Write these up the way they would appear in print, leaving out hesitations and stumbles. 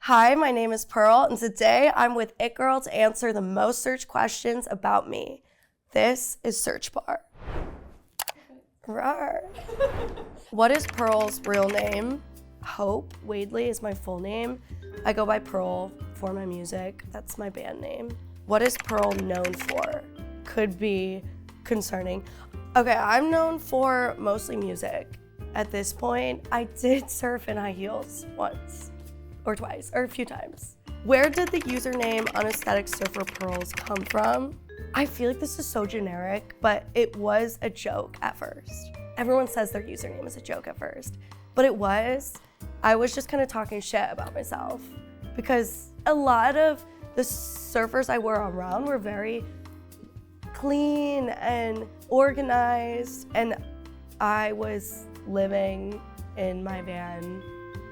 Hi, my name is Pearl, and today I'm with It Girl to answer the most searched questions about me. This is Search Bar. Rawr. What is Pearl's real name? Hope. Waidley is my full name. I go by Pearl for my music. That's my band name. What is Pearl known for? Could be concerning. Okay, I'm known for mostly music. At this point, I did surf in high heels once. Or twice, or a few times. Where did the username unaestheticsurferpearlz come from? I feel like this is so generic, but it was a joke at first. Everyone says their username is a joke at first, but it was. I was just kind of talking shit about myself because a lot of the surfers I were around were very clean and organized, and I was living in my van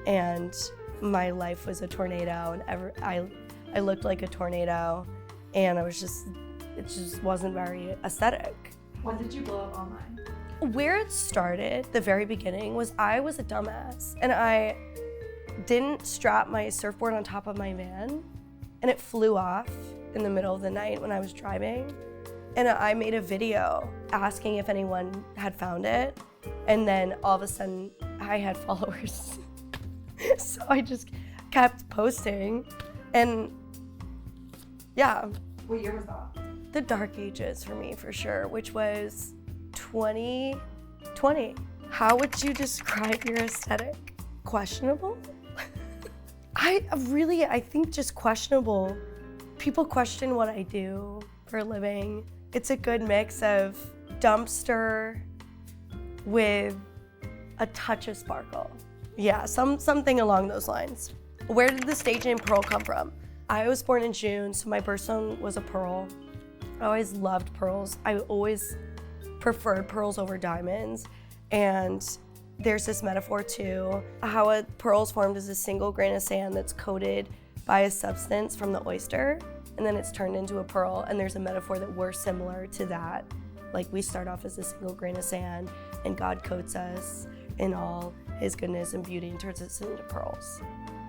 and my life was a tornado, and I looked like a tornado, and it just wasn't very aesthetic. When did you blow up online? Where it started, the very beginning, was I was a dumbass, and I didn't strap my surfboard on top of my van, and it flew off in the middle of the night when I was driving, and I made a video asking if anyone had found it, and then all of a sudden, I had followers. So I just kept posting, and yeah. What year was that? The dark ages for me, for sure, which was 2020. How would you describe your aesthetic? Questionable? I think just questionable. People question what I do for a living. It's a good mix of dumpster with a touch of sparkle. Yeah, something along those lines. Where did the stage name Pearl come from? I was born in June, so my birthstone was a pearl. I always loved pearls. I always preferred pearls over diamonds. And there's this metaphor too, how a pearl is formed as a single grain of sand that's coated by a substance from the oyster, and then it's turned into a pearl. And there's a metaphor that we're similar to that. Like, we start off as a single grain of sand, and God coats us in all His goodness and beauty and turns us into pearls.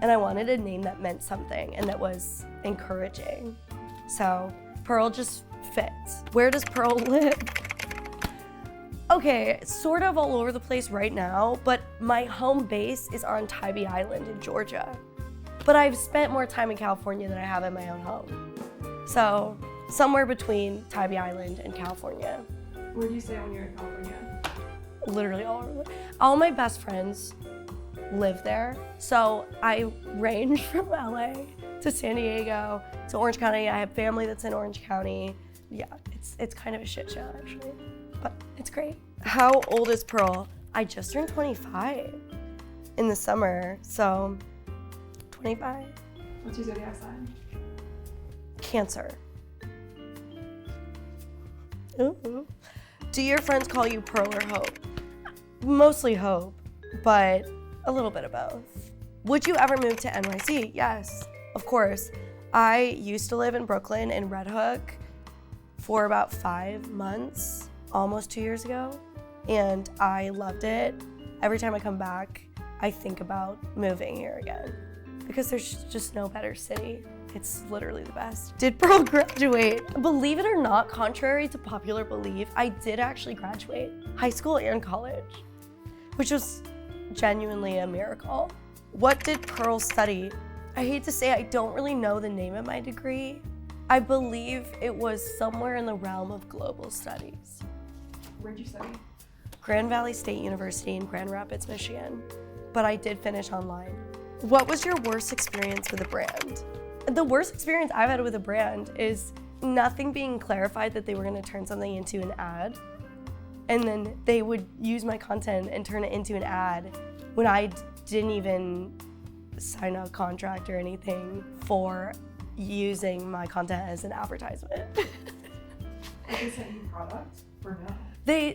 And I wanted a name that meant something and that was encouraging. So Pearl just fits. Where does Pearl live? Okay, sort of all over the place right now, but my home base is on Tybee Island in Georgia. But I've spent more time in California than I have in my own home. So somewhere between Tybee Island and California. Where do you stay when you're in California? Literally all over. All my best friends live there. So I range from LA to San Diego to Orange County. I have family that's in Orange County. Yeah, it's kind of a shit show actually, but it's great. How old is Pearl? I just turned 25 in the summer, so 25. What's your zodiac sign? Cancer. Ooh. Do your friends call you Pearl or Hope? Mostly Hope, but a little bit of both. Would you ever move to NYC? Yes, of course. I used to live in Brooklyn in Red Hook for about 5 months, almost 2 years ago, and I loved it. Every time I come back, I think about moving here again because there's just no better city. It's literally the best. Did Pearl graduate? Believe it or not, contrary to popular belief, I did actually graduate high school and college, which was genuinely a miracle. What did Pearl study? I hate to say I don't really know the name of my degree. I believe it was somewhere in the realm of global studies. Where'd you study? Grand Valley State University in Grand Rapids, Michigan, but I did finish online. What was your worst experience with a brand? The worst experience I've had with a brand is nothing being clarified that they were gonna turn something into an ad, and then they would use my content and turn it into an ad when I didn't even sign a contract or anything for using my content as an advertisement. They sent you product or no?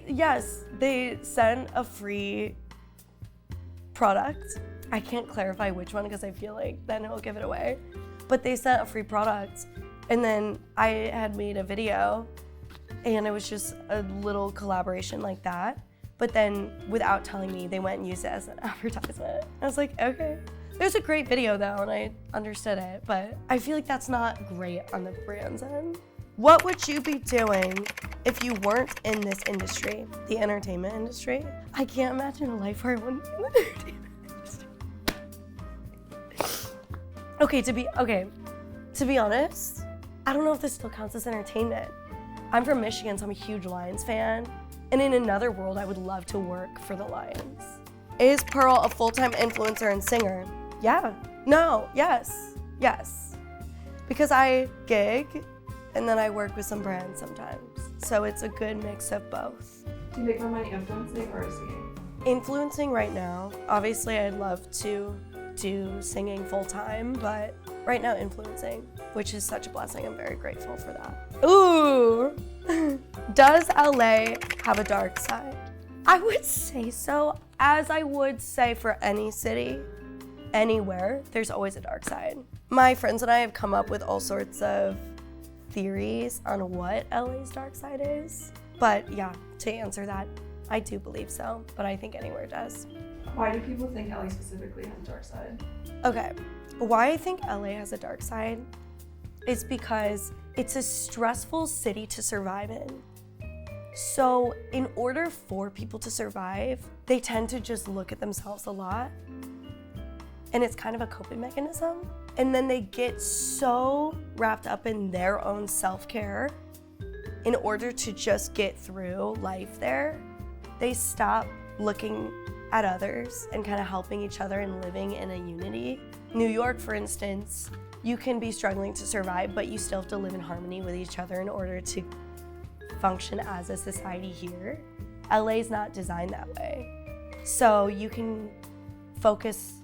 Yes, they sent a free product. I can't clarify which one because I feel like then it'll give it away. But they sent a free product, and then I had made a video, and it was just a little collaboration like that. But then without telling me, they went and used it as an advertisement. I was like, okay, It was a great video though, and I understood it, but I feel like that's not great on the brand's end. What would you be doing if you weren't in this industry, the entertainment industry? I can't imagine a life where I wouldn't be in the entertainment industry. To be honest, I don't know if this still counts as entertainment. I'm from Michigan, so I'm a huge Lions fan. And in another world, I would love to work for the Lions. Is Pearl a full-time influencer and singer? Yeah. No. Yes. Yes. Because I gig and then I work with some brands sometimes. So it's a good mix of both. Do you make more money influencing or singing? Influencing right now. Obviously, I'd love to do singing full-time, but right now influencing, which is such a blessing. I'm very grateful for that. Ooh. Does LA have a dark side? I would say so, as I would say for any city, anywhere, there's always a dark side. My friends and I have come up with all sorts of theories on what LA's dark side is. But yeah, to answer that, I do believe so, but I think anywhere does. Why do people think LA specifically has a dark side? Okay, why I think LA has a dark side is because it's a stressful city to survive in. So in order for people to survive, they tend to just look at themselves a lot. And it's kind of a coping mechanism. And then they get so wrapped up in their own self-care in order to just get through life there, they stop looking at others and kind of helping each other and living in a unity. New York, for instance, you can be struggling to survive, but you still have to live in harmony with each other in order to function as a society here. LA's not designed that way. So you can focus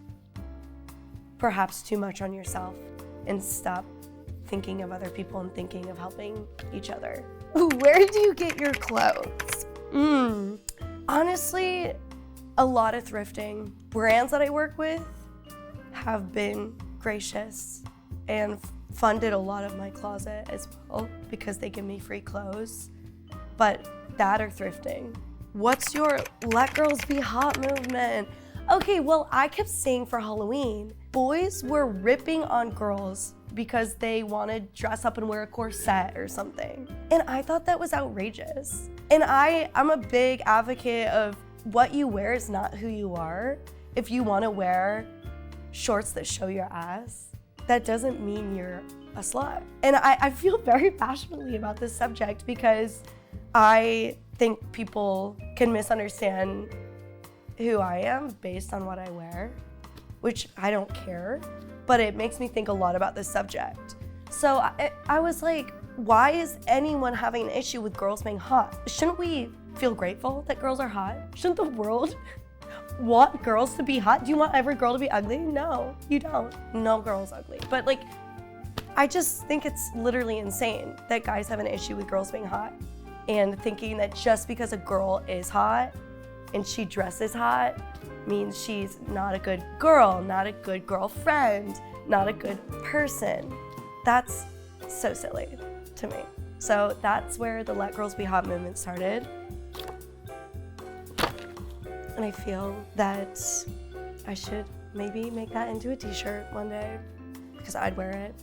perhaps too much on yourself and stop thinking of other people and thinking of helping each other. Ooh, where do you get your clothes? Honestly, a lot of thrifting. Brands that I work with have been gracious and funded a lot of my closet as well because they give me free clothes. But that or thrifting. What's your let girls be hot movement? Okay, well, I kept saying for Halloween, boys were ripping on girls because they want to dress up and wear a corset or something. And I thought that was outrageous. And I'm a big advocate of what you wear is not who you are. If you want to wear shorts that show your ass, that doesn't mean you're a slut. And I feel very passionately about this subject because I think people can misunderstand who I am based on what I wear, which I don't care, but it makes me think a lot about this subject. So I was like, why is anyone having an issue with girls being hot? Shouldn't we feel grateful that girls are hot? Shouldn't the world want girls to be hot? Do you want every girl to be ugly? No, you don't. No girl's ugly. But like, I just think it's literally insane that guys have an issue with girls being hot and thinking that just because a girl is hot and she dresses hot means she's not a good girl, not a good girlfriend, not a good person. That's so silly to me. So that's where the Let Girls Be Hot movement started. And I feel that I should maybe make that into a t-shirt one day because I'd wear it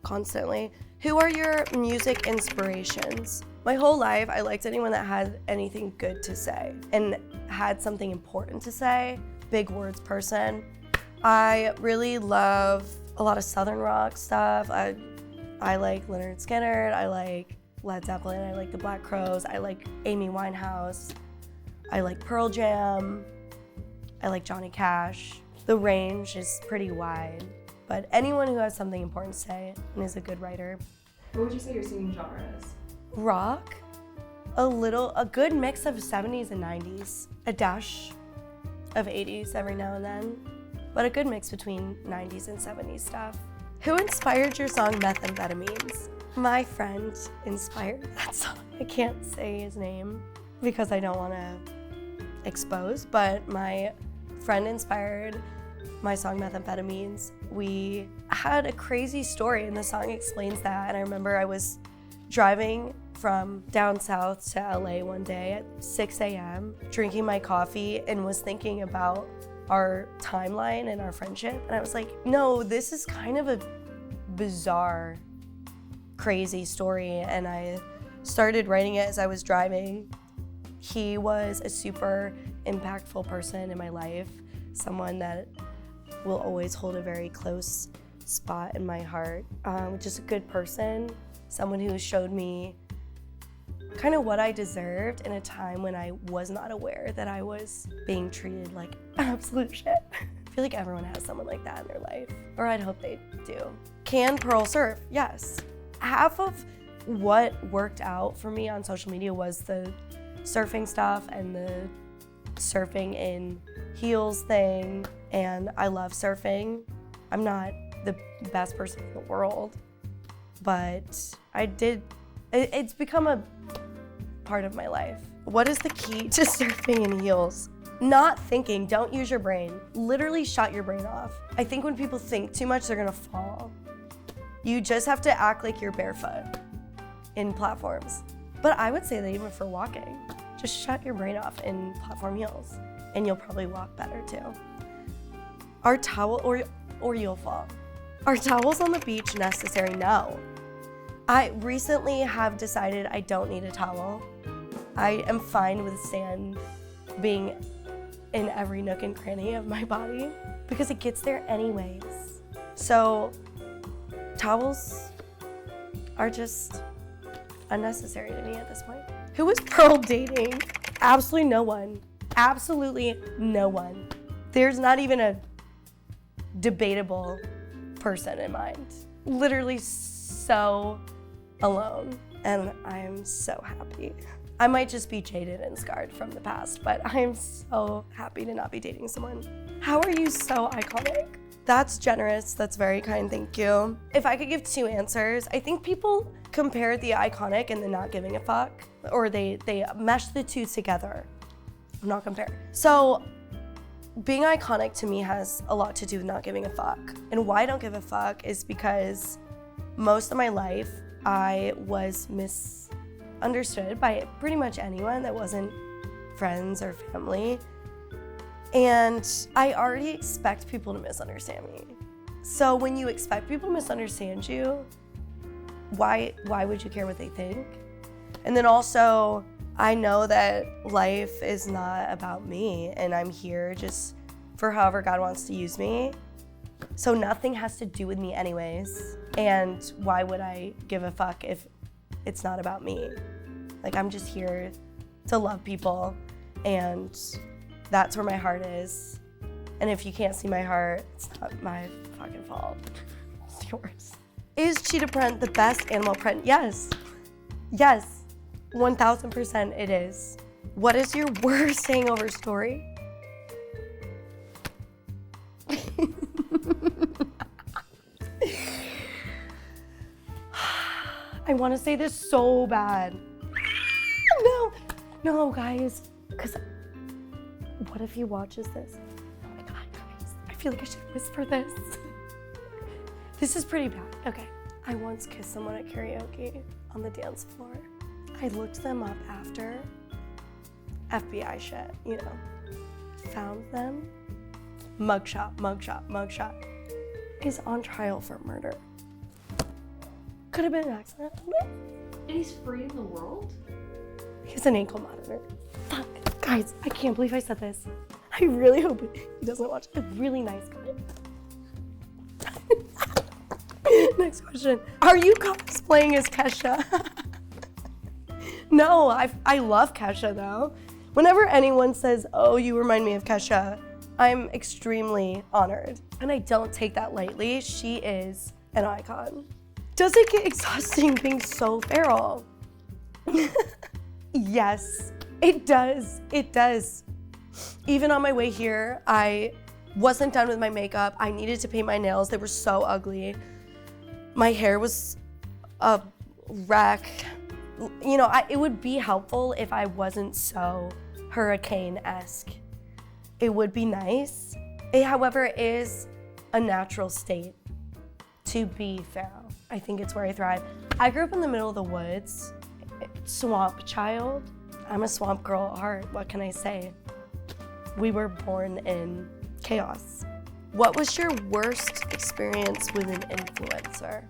constantly. Who are your music inspirations? My whole life, I liked anyone that had anything good to say and had something important to say. Big words person. I really love a lot of Southern rock stuff. I like Leonard Skinner, I like Led Zeppelin, I like the Black Crowes, I like Amy Winehouse, I like Pearl Jam, I like Johnny Cash. The range is pretty wide, but anyone who has something important to say and is a good writer. What would you say your singing genre is? Rock, a good mix of 70s and 90s, a dash of 80s every now and then, but a good mix between 90s and 70s stuff. Who inspired your song Methamphetamines? My friend inspired that song. I can't say his name because I don't want to expose, but my friend inspired my song Methamphetamines. We had a crazy story and the song explains that. And I remember I was driving from down south to LA one day at 6 a.m., drinking my coffee and was thinking about our timeline and our friendship. And I was like, no, this is kind of a bizarre, crazy story. And I started writing it as I was driving. He was a super impactful person in my life, someone that will always hold a very close spot in my heart. Just a good person, someone who showed me kind of what I deserved in a time when I was not aware that I was being treated like absolute shit. I feel like everyone has someone like that in their life, or I'd hope they do. Can Pearl surf? Yes. Half of what worked out for me on social media was the surfing stuff and the surfing in heels thing, and I love surfing. I'm not the best person in the world, but it's become a part of my life. What is the key to surfing in heels? Not thinking. Don't use your brain. Literally shut your brain off. I think when people think too much, they're gonna fall. You just have to act like you're barefoot in platforms. But I would say that even for walking, just shut your brain off in platform heels and you'll probably walk better too. Are towel, or you'll fall. Are towels on the beach necessary? No. I recently have decided I don't need a towel. I am fine with sand being in every nook and cranny of my body because it gets there anyways. So towels are just unnecessary to me at this point. Who is Pearl dating? Absolutely no one. Absolutely no one. There's not even a debatable person in mind. Literally so alone, and I am so happy. I might just be jaded and scarred from the past, but I am so happy to not be dating someone. How are you so iconic? That's generous, that's very kind, thank you. If I could give two answers, I think people compare the iconic and the not giving a fuck, or they mesh the two together, not compare. So being iconic to me has a lot to do with not giving a fuck. And why I don't give a fuck is because most of my life I was misunderstood by pretty much anyone that wasn't friends or family. And I already expect people to misunderstand me. So when you expect people to misunderstand you, why would you care what they think? And then also, I know that life is not about me, and I'm here just for however God wants to use me. So nothing has to do with me anyways. And why would I give a fuck if it's not about me? Like, I'm just here to love people, and that's where my heart is. And if you can't see my heart, it's not my fucking fault. It's yours. Is cheetah print the best animal print? Yes. Yes. 1000% it is. What is your worst hangover story? I want to say this so bad. No, guys, because what if he watches this? Oh my God, guys, I feel like I should whisper this. This is pretty bad. Okay, I once kissed someone at karaoke on the dance floor. I looked them up after. FBI shit, you know. Found them. Mugshot. Is on trial for murder. Could have been an accident. And he's free in the world? He has an ankle monitor. Fuck. Guys, I can't believe I said this. I really hope he doesn't watch. A really nice guy. Next question. Are you cosplaying as Kesha? No, I love Kesha though. Whenever anyone says, oh, you remind me of Kesha, I'm extremely honored. And I don't take that lightly. She is an icon. Does it get exhausting being so feral? Yes, it does. It does. Even on my way here, I wasn't done with my makeup. I needed to paint my nails. They were so ugly. My hair was a wreck. You know, it would be helpful if I wasn't so hurricane-esque. It would be nice. It, however, is a natural state to be feral. I think it's where I thrive. I grew up in the middle of the woods, swamp child. I'm a swamp girl at heart, what can I say? We were born in chaos. What was your worst experience with an influencer?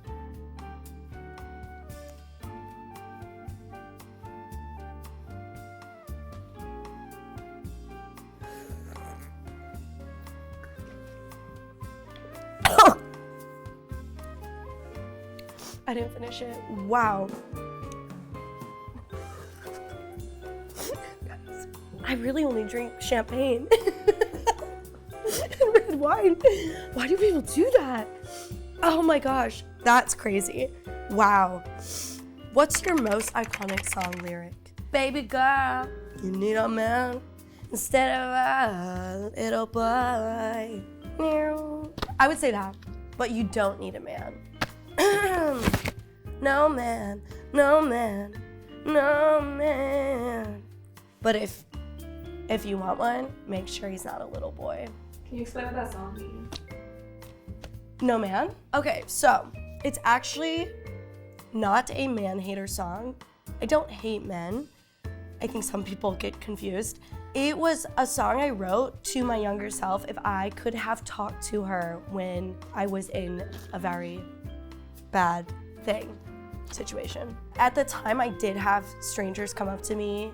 I didn't finish it. Wow. I really only drink champagne and red wine. Why do people do that? Oh my gosh, that's crazy. Wow. What's your most iconic song lyric? Baby girl, you need a man instead of a little boy. I would say that, but you don't need a man. No man, no man, no man. But if you want one, make sure he's not a little boy. Can you explain what that song means? No man? Okay, so it's actually not a man-hater song. I don't hate men. I think some people get confused. It was a song I wrote to my younger self if I could have talked to her when I was in a very bad situation. At the time, I did have strangers come up to me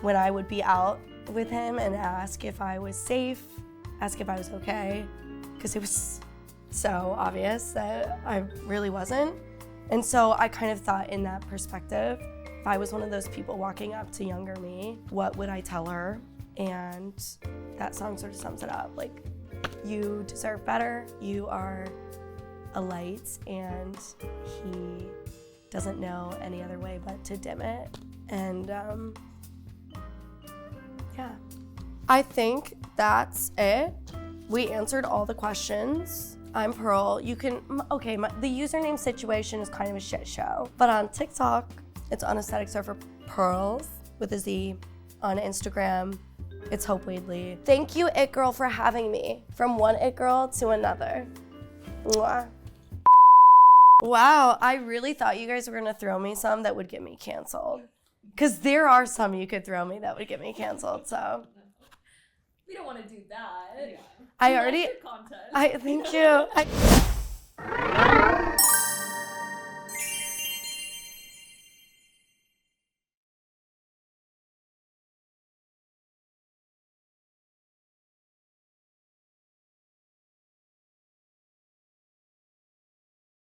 when I would be out with him and ask if I was safe, ask if I was okay, because it was so obvious that I really wasn't. And so I kind of thought in that perspective, if I was one of those people walking up to younger me, what would I tell her? And that song sort of sums it up. Like, you deserve better, you are a light, and he doesn't know any other way but to dim it. And yeah, I think that's it. We answered all the questions. I'm Pearl. You can, okay, the username situation is kind of a shit show, but on TikTok, it's unaestheticsurferpearlz with a Z. On Instagram, it's Hope Waidley. Thank you, It Girl, for having me. From one It Girl to another. Mwah. Wow, I really thought you guys were gonna throw me some that would get me canceled. Because there are some you could throw me that would get me canceled, so. We don't want to do that. Yeah. I already, like your content. thank you.